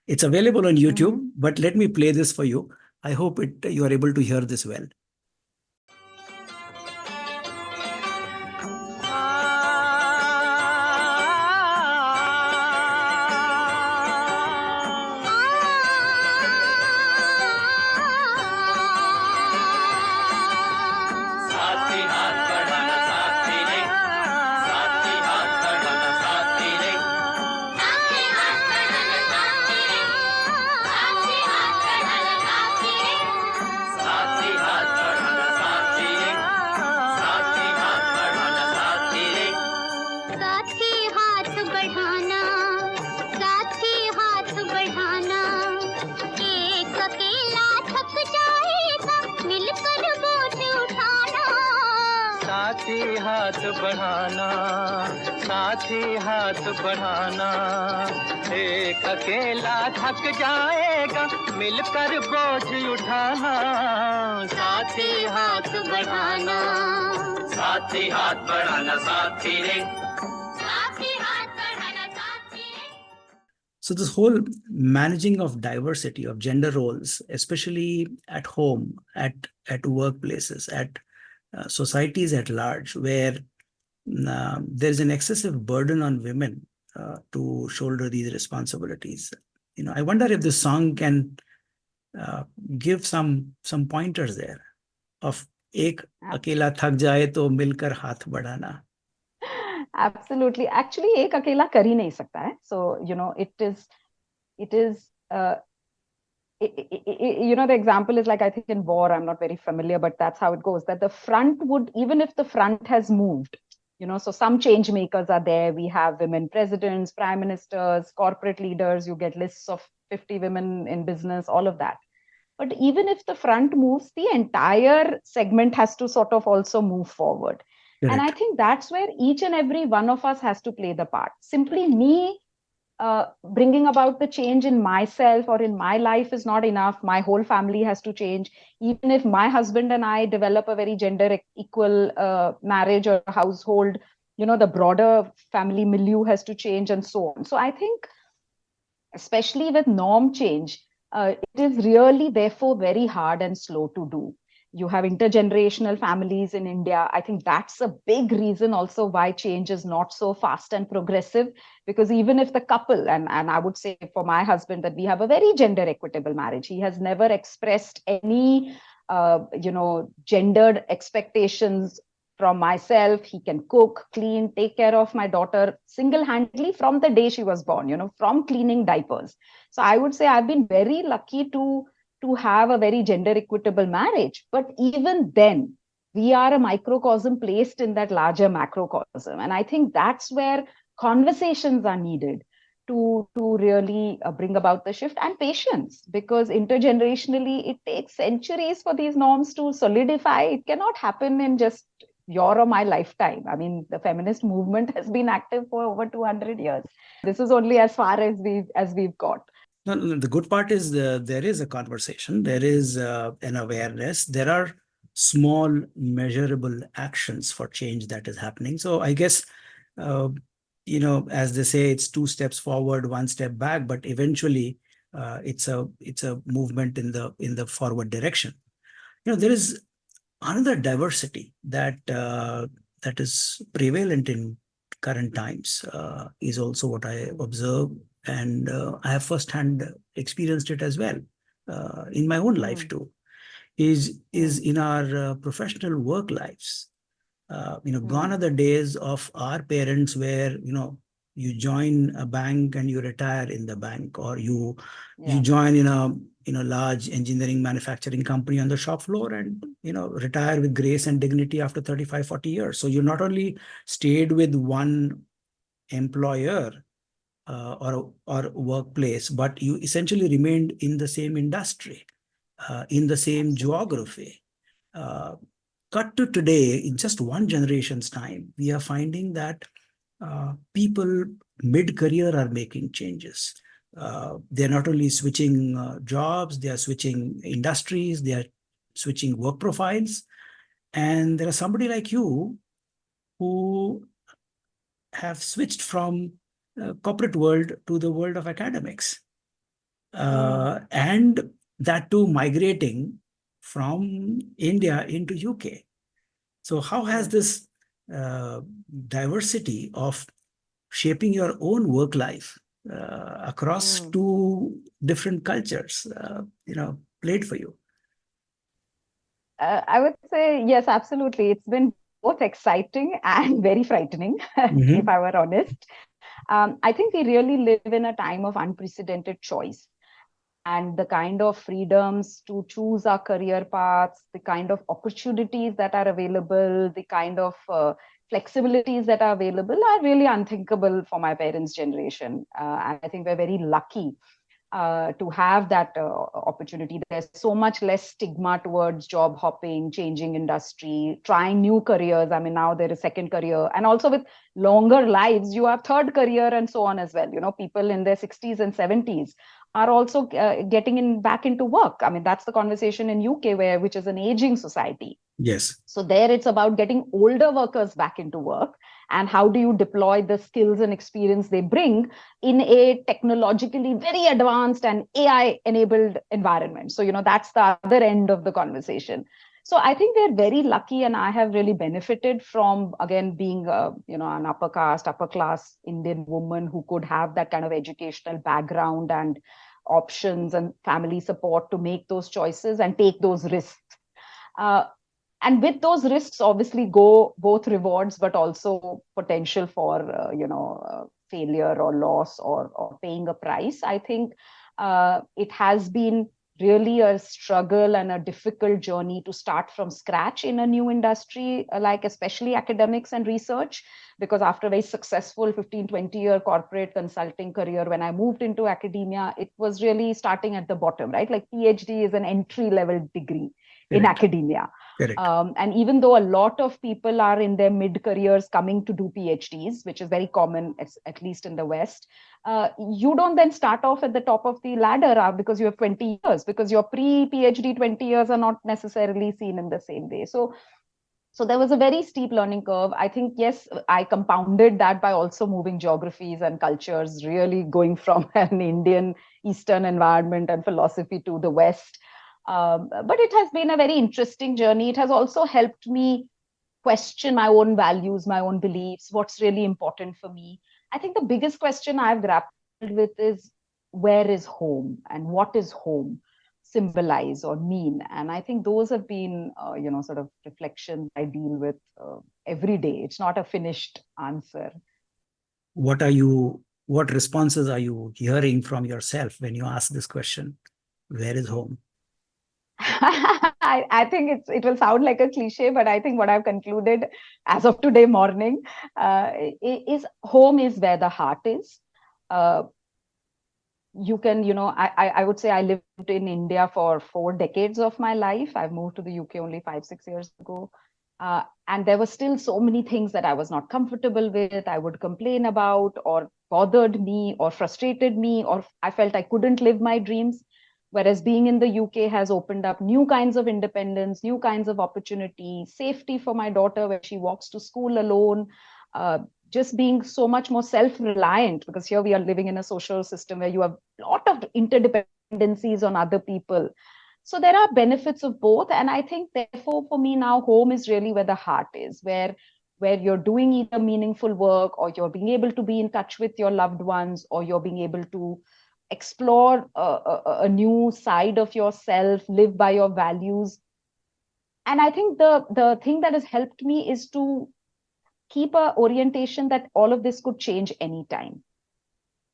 It's available on YouTube, but let me play this for you. I hope you are able to hear this well. साथी हाथ बढ़ाना, एक अकेला थक जाएगा, मिलकर बोझ उठाना। साथी हाथ बढ़ाना, साथी हाथ बढ़ाना साथी रे. So this whole managing of diversity of gender roles, especially at home, at workplaces, at societies at large, where there's an excessive burden on women to shoulder these responsibilities. I wonder if this song can give some pointers there of एक अकेला थक जाए तो मिलकर हाथ बढ़ाना. Absolutely. Actually, एक अकेला कर ही नहीं सकता है. So, it is, the example is like, I think in war, I'm not very familiar, but that's how it goes, that the front would, even if the front has moved, so some change makers are there. We have women presidents, prime ministers, corporate leaders, you get lists of 50 women in business, all of that. But even if the front moves, the entire segment has to sort of also move forward. Correct. And I think that's where each and every one of us has to play the part. Simply me bringing about the change in myself or in my life is not enough. My whole family has to change. Even if my husband and I develop a very gender equal marriage or household, the broader family milieu has to change and so on. So I think, especially with norm change, it is really, therefore, very hard and slow to do. You have intergenerational families in India. I think that's a big reason also why change is not so fast and progressive, because even if the couple, and I would say for my husband that we have a very gender equitable marriage, he has never expressed any, gendered expectations from myself. He can cook, clean, take care of my daughter single-handedly from the day she was born, from cleaning diapers. So I would say I've been very lucky to have a very gender equitable marriage. But even then, we are a microcosm placed in that larger macrocosm. And I think that's where conversations are needed to really bring about the shift, and patience, because intergenerationally, it takes centuries for these norms to solidify. It cannot happen in just your or my lifetime. I mean, the feminist movement has been active for over 200 years. This is only as far as we've got. No, the good part is there is a conversation, there is an awareness, there are small measurable actions for change that is happening. So I guess, as they say, it's 2 steps forward, 1 step back, but eventually it's a movement in the forward direction. There is another diversity that is prevalent in current times is also what I observe. And I have firsthand experienced it as well in my own life too, is in our professional work lives. Gone are the days of our parents where, you join a bank and you retire in the bank, or you join in a large engineering manufacturing company on the shop floor and, retire with grace and dignity after 35, 40 years. So you not only stayed with one employer, or workplace, but you essentially remained in the same industry, in the same geography. Cut to today, in just one generation's time, we are finding that people mid-career are making changes. They're not only switching jobs, they are switching industries, they are switching work profiles. And there are somebody like you who have switched from corporate world to the world of academics, and that too migrating from India into UK. So how has this diversity of shaping your own work life across 2 different cultures, played for you? I would say yes, absolutely. It's been both exciting and very frightening, if I were honest. I think we really live in a time of unprecedented choice, and the kind of freedoms to choose our career paths, the kind of opportunities that are available, the kind of flexibilities that are available are really unthinkable for my parents' generation. And I think we're very lucky to have that opportunity. There's so much less stigma towards job hopping, changing industry, trying new careers. I mean, now there is second career, and also with longer lives, you have third career and so on as well. People in their 60s and 70s are also getting back into work. I mean, that's the conversation in UK, which is an aging society. Yes. So there it's about getting older workers back into work, and how do you deploy the skills and experience they bring in a technologically very advanced and AI enabled environment. So, that's the other end of the conversation. So I think we're very lucky, and I have really benefited from, again, being an upper class Indian woman who could have that kind of educational background and options and family support to make those choices and take those risks. And with those risks, obviously, go both rewards, but also potential for failure or loss or paying a price. I think it has been really a struggle and a difficult journey to start from scratch in a new industry, like especially academics and research, because after a very successful 15-20-year corporate consulting career, when I moved into academia, it was really starting at the bottom, right? Like PhD is an entry-level degree in academia. And even though a lot of people are in their mid-careers coming to do PhDs, which is very common, at least in the West, you don't then start off at the top of the ladder because you have 20 years, because your pre-PhD 20 years are not necessarily seen in the same way. So there was a very steep learning curve. I think, yes, I compounded that by also moving geographies and cultures, really going from an Indian Eastern environment and philosophy to the West. But it has been a very interesting journey. It has also helped me question my own values, my own beliefs, what's really important for me. I think the biggest question I've grappled with is, where is home, and what does home symbolize or mean? And I think those have been, sort of reflections I deal with every day. It's not a finished answer. What responses are you hearing from yourself when you ask this question? Where is home? I think it will sound like a cliche, but I think what I've concluded as of today morning is home is where the heart is. You can, I would say I lived in India for 4 decades of my life. I've moved to the UK only 5-6 years ago. And there were still so many things that I was not comfortable with, I would complain about, or bothered me, or frustrated me, or I felt I couldn't live my dreams. Whereas being in the UK has opened up new kinds of independence, new kinds of opportunity, safety for my daughter when she walks to school alone, just being so much more self-reliant, because here we are living in a social system where you have a lot of interdependencies on other people. So there are benefits of both. And I think, therefore, for me now, home is really where the heart is, where you're doing either meaningful work, or you're being able to be in touch with your loved ones, or you're being able to explore a new side of yourself, live by your values. And I think the thing that has helped me is to keep a orientation that all of this could change anytime.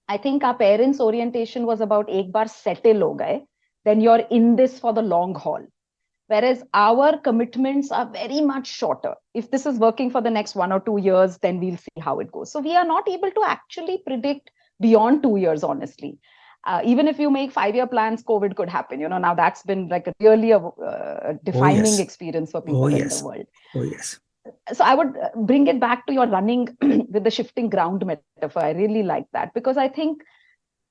I think our parents' orientation was about ek baar settle ho gaye, then you're in this for the long haul. Whereas our commitments are very much shorter. If this is working for the next 1 or 2 years, then we'll see how it goes. So we are not able to actually predict beyond 2 years, honestly. Even if you make 5-year plans, COVID could happen. Now that's been like really a defining experience for people in the world. Oh, yes. So I would bring it back to your running with the shifting ground metaphor. I really like that, because I think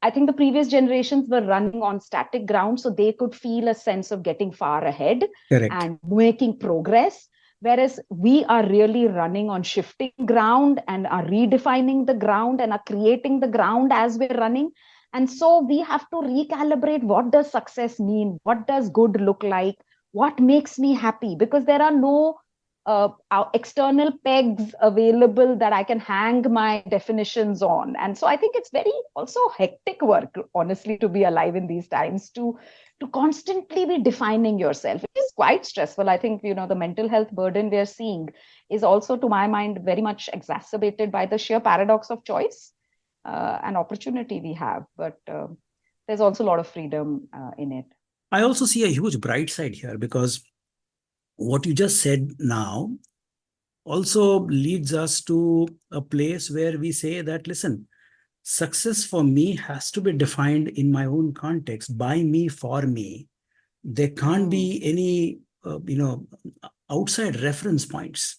the previous generations were running on static ground, so they could feel a sense of getting far ahead and making progress. Whereas we are really running on shifting ground and are redefining the ground and are creating the ground as we're running. And so we have to recalibrate, what does success mean? What does good look like? What makes me happy? Because there are no external pegs available that I can hang my definitions on. And so I think it's very also hectic work, honestly, to be alive in these times, to constantly be defining yourself. It is quite stressful. I think, the mental health burden we are seeing is also, to my mind, very much exacerbated by the sheer paradox of choice and opportunity we have. But there's also a lot of freedom in it. I also see a huge bright side here, because what you just said now also leads us to a place where we say that, listen, success for me has to be defined in my own context, by me, for me. There can't be any, outside reference points.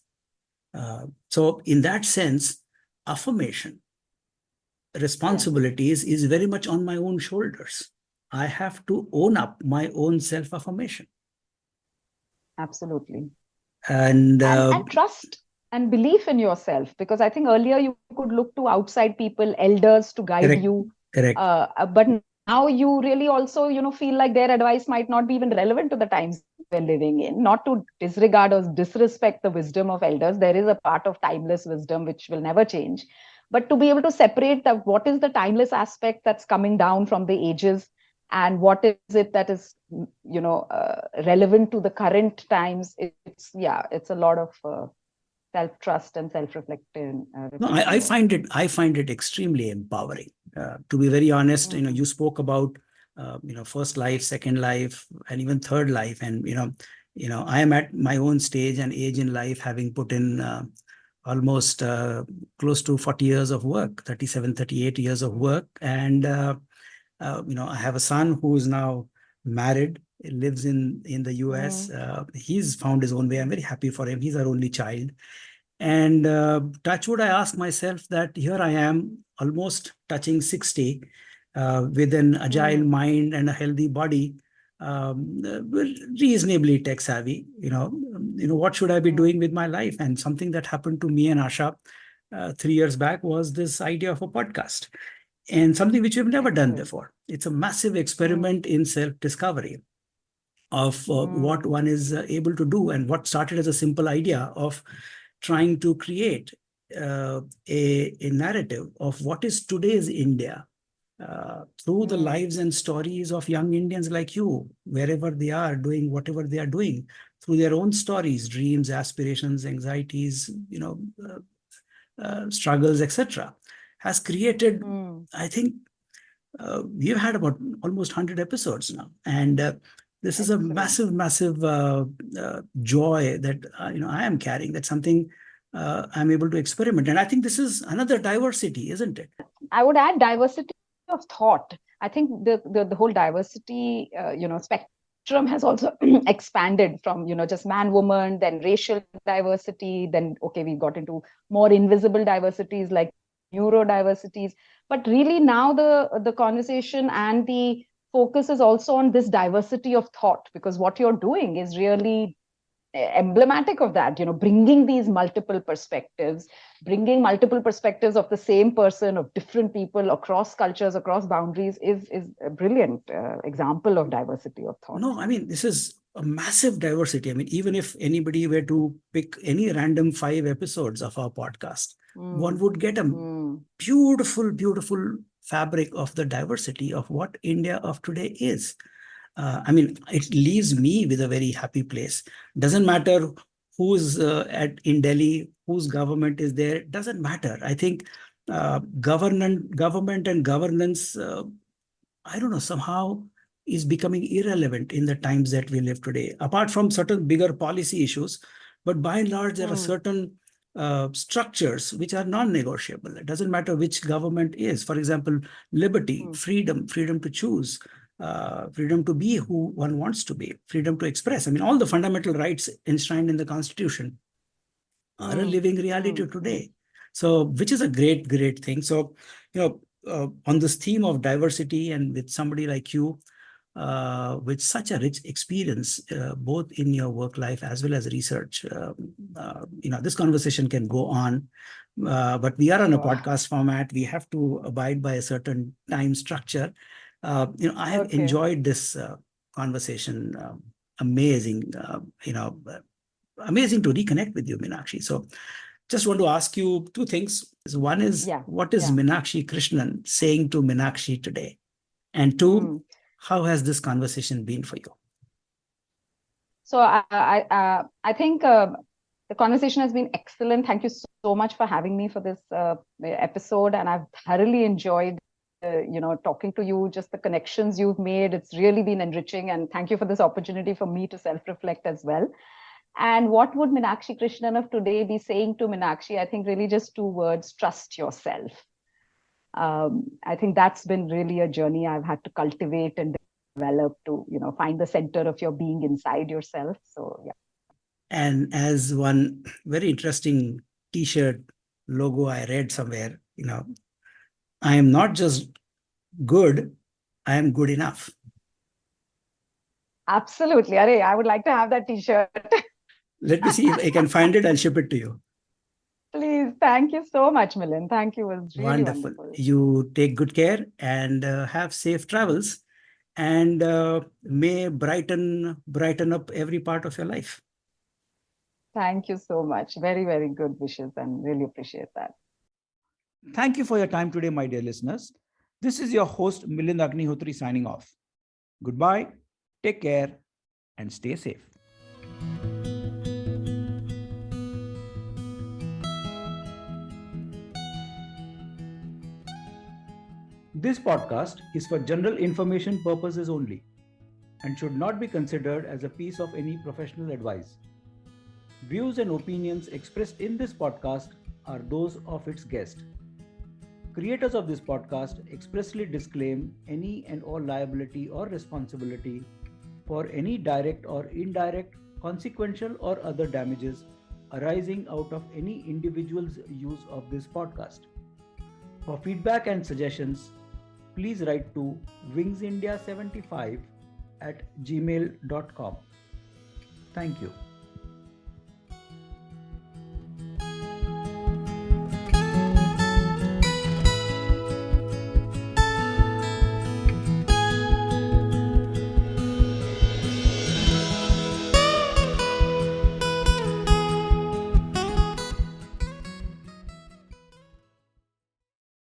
So in that sense, affirmation, responsibilities is very much on my own shoulders. I have to own up my own self-affirmation. Absolutely. And trust and belief in yourself, because I think earlier you could look to outside people, elders, to guide correct, you. correct. But now you really also, feel like their advice might not be even relevant to the times we're living in. Not to disregard or disrespect the wisdom of elders. There is a part of timeless wisdom which will never change. But to be able to separate that, what is the timeless aspect that's coming down from the ages, and what is it that is relevant to the current times, it's a lot of self-trust and self-reflection. No, I find it extremely empowering. To be very honest, you spoke about first life, second life, and even third life, and I am at my own stage and age in life, having put in almost close to 40 years of work, 37, 38 years of work, and I have a son who is now married, lives in the US. He's found his own way. I'm very happy for him. He's our only child. And touch wood, I ask myself that here I am, almost touching 60, with an agile mind and a healthy body, reasonably tech savvy. What should I be doing with my life? And something that happened to me and Asha 3 years back was this idea of a podcast, and something which we've never done before. It's a massive experiment in self-discovery of what one is able to do, and what started as a simple idea of trying to create a narrative of what is today's India through the lives and stories of young Indians like you, wherever they are doing whatever they are doing, through their own stories, dreams, aspirations, anxieties, struggles, etc., has created, I think, we've had about almost 100 episodes now. And this is a massive, massive joy that I am carrying. That's something I'm able to experiment. And I think this is another diversity, isn't it? I would add diversity of thought. I think the whole diversity, spectrum has also expanded from, just man, woman, then racial diversity, then, we got into more invisible diversities like neurodiversities. But really now the conversation and the focus is also on this diversity of thought, because what you're doing is really emblematic of that, bringing these multiple perspectives of the same person, of different people, across cultures, across boundaries, is a brilliant example of diversity of thought. No, I mean, this is a massive diversity. I mean, even if anybody were to pick any random 5 episodes of our podcast, one would get a beautiful, beautiful fabric of the diversity of what India of today is. I mean, it leaves me with a very happy place. Doesn't matter who's in Delhi, whose government is there. It doesn't matter. I think government and governance, I don't know, somehow is becoming irrelevant in the times that we live today, apart from certain bigger policy issues. But by and large, there are certain structures which are non-negotiable. It doesn't matter which government is. For example, liberty, freedom to choose, freedom to be who one wants to be, freedom to express. I mean, all the fundamental rights enshrined in the Constitution are a living reality today. So, which is a great, great thing. So, on this theme of diversity, and with somebody like you, with such a rich experience, both in your work life as well as research, this conversation can go on, but we are on a podcast format. We have to abide by a certain time structure. I have enjoyed this conversation. Amazing, amazing to reconnect with you, Meenakshi. So just want to ask you 2 things. One is, what is Meenakshi Krishnan saying to Meenakshi today? And 2, how has this conversation been for you? So I think the conversation has been excellent. Thank you so much for having me for this episode. And I've thoroughly enjoyed talking to you, just the connections you've made. It's really been enriching. And thank you for this opportunity for me to self-reflect as well. And what would Meenakshi Krishnan of today be saying to Meenakshi? I think really just 2 words: trust yourself. I think that's been really a journey I've had to cultivate and develop to, find the center of your being inside yourself. So, yeah. And as one very interesting T-shirt logo I read somewhere, I am not just good, I am good enough. Absolutely. Arey, I would like to have that t-shirt. Let me see if I can find it. I'll ship it to you. Please. Thank you so much, Milind. Thank you. It was really Wonderful. wonderful. You take good care and have safe travels. And may brighten up every part of your life. Thank you so much. Very, very good wishes and really appreciate that. Thank you for your time today, my dear listeners. This is your host, Milind Agnihotri, signing off. Goodbye, take care, and stay safe. This podcast is for general information purposes only and should not be considered as a piece of any professional advice. Views and opinions expressed in this podcast are those of its guest. Creators of this podcast expressly disclaim any and all liability or responsibility for any direct or indirect, consequential or other damages arising out of any individual's use of this podcast. For feedback and suggestions, please write to wingsindia75@gmail.com. Thank you.